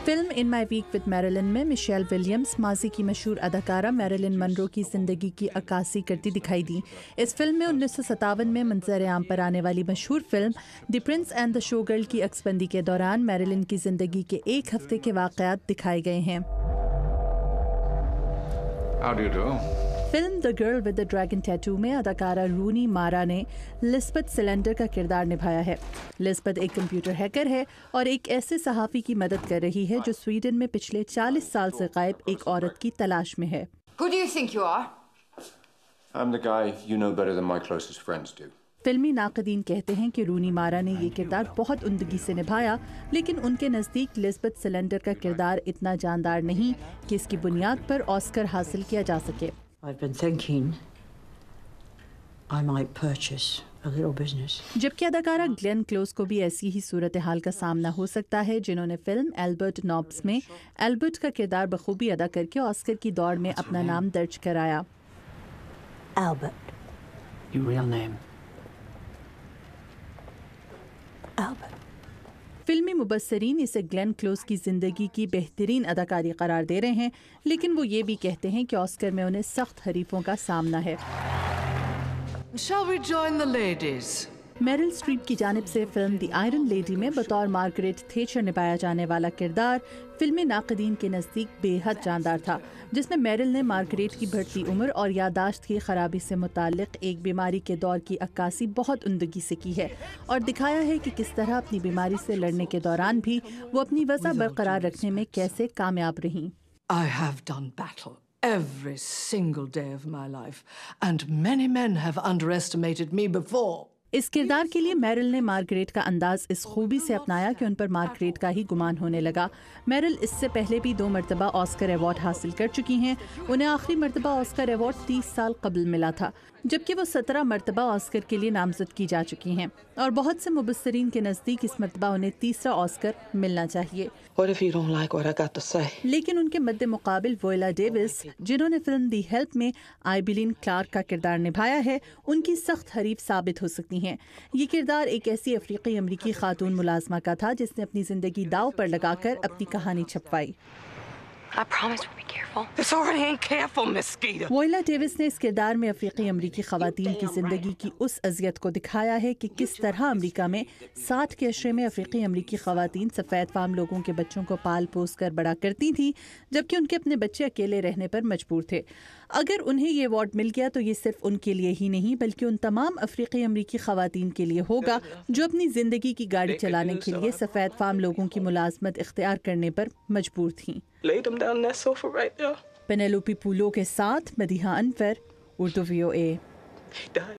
Film ان my week with Marilyn میں Michelle Williams ماضی کی مشہور اداکارہ میرلن منرو کی زندگی کی عکاسی کرتی دکھائی دی۔ اس فلم میں 1957 میں منظر عام پر آنے والی مشہور film the prince and the show girl کی عکس بندی کے دوران میرلن کی زندگی کے ایک ہفتے کے واقعات دکھائے گئے ہیں۔ Film the girl with the dragon tattoo میں اداکارہ رونی مارا نے لسبتھ سلینڈر کا کردار نبھایا ہے۔ لسبتھ ایک کمپیوٹر ہیکر ہے اور ایک ایسے صحافی کی مدد کر رہی ہے جو سویڈن میں پچھلے 40 سال سے غائب ایک عورت کی تلاش میں ہے۔ Who do you think you are? I'm the guy you know better than my closest friends do. فلمی ناقدین کہتے ہیں کہ رونی مارا نے یہ کردار بہت عمدگی سے نبھایا، لیکن ان کے نزدیک لسبتھ سلینڈر کا کردار اتنا جاندار نہیں کہ اس کی بنیاد پر آسکر حاصل کیا جا سکے۔ I've been thinking I might purchase a little business. جبکہ اداکارہ گلین کلوز کو بھی ایسی ہی صورتحال کا سامنا ہو سکتا ہے، جنہوں نے فلم ایلبرٹ نوبس میں ایلبرٹ کا کردار بخوبی ادا کر کے آسکر کی دوڑ میں اپنا نام درج کرایا۔ Albert. Your real name? Albert. فلمی مبصرین اسے گلین کلوز کی زندگی کی بہترین اداکاری قرار دے رہے ہیں، لیکن وہ یہ بھی کہتے ہیں کہ آسکر میں انہیں سخت حریفوں کا سامنا ہے۔ Shall we join the ladies? Meeral strap کی جانب سے فلم دی آئرن لیڈی میں بطور مارگریٹ تھیچر نبھایا جانے والا کردار فلمی ناقدین کے نزدیک بے حد جاندار تھا، جس میں میرل نے مارگریٹ کی بڑھتی عمر اور یادداشت کی خرابی سے متعلق ایک بیماری کے دور کی عکاسی بہت عمدگی سے کی ہے اور دکھایا ہے کہ کس طرح اپنی بیماری سے لڑنے کے دوران بھی وہ اپنی وضع برقرار رکھنے میں کیسے کامیاب رہیں۔ I have done battle every single day of my life, and many men have underestimated me before. اس کردار کے لیے میرل نے مارگریٹ کا انداز اس خوبی سے اپنایا کہ ان پر مارگریٹ کا ہی گمان ہونے لگا۔ میرل اس سے پہلے بھی 2 مرتبہ آسکر ایوارڈ حاصل کر چکی ہیں۔ انہیں آخری مرتبہ آسکر ایوارڈ 30 سال قبل ملا تھا، جبکہ وہ 17 مرتبہ آسکر کے لیے نامزد کی جا چکی ہیں اور بہت سے مبصرین کے نزدیک اس مرتبہ انہیں تیسرا آسکر ملنا چاہیے۔ What if you don't like what I got to say? لیکن ان کے مد مقابل ووئلا ڈیوس، جنہوں نے فلم دی ہیلپ میں آئبیلین کلارک کا کردار نبھایا ہے، ان کی سخت حریف ثابت ہو سکتی ہیں۔ یہ کردار ایک ایسی افریقی امریکی خاتون ملازمہ کا تھا جس نے اپنی زندگی داؤ پر لگا کر اپنی کہانی چھپوائی۔ I promise we'll be careful. It's already ain't careful, Mosquito. Viola Davis نے اس کردار میں افریقی امریکی خواتین کی زندگی کی اس اذیت کو دکھایا ہے کہ کس طرح امریکہ میں 60 کے عشرے میں افریقی امریکی خواتین سفید فام لوگوں کے بچوں کو پال پوس کر بڑا کرتی تھیں، جبکہ ان کے اپنے بچے اکیلے رہنے پر مجبور تھے۔ اگر انہیں یہ ایوارڈ مل گیا تو یہ صرف ان کے لیے ہی نہیں بلکہ ان تمام افریقی امریکی خواتین کے لیے ہوگا جو اپنی زندگی کی گاڑی چلانے کے لیے سفید فام لوگوں کی ملازمت اختیار کرنے پر مجبور تھیں۔ پینیلوپی پولو کے ساتھ مدیحہ انور، اردو VOA۔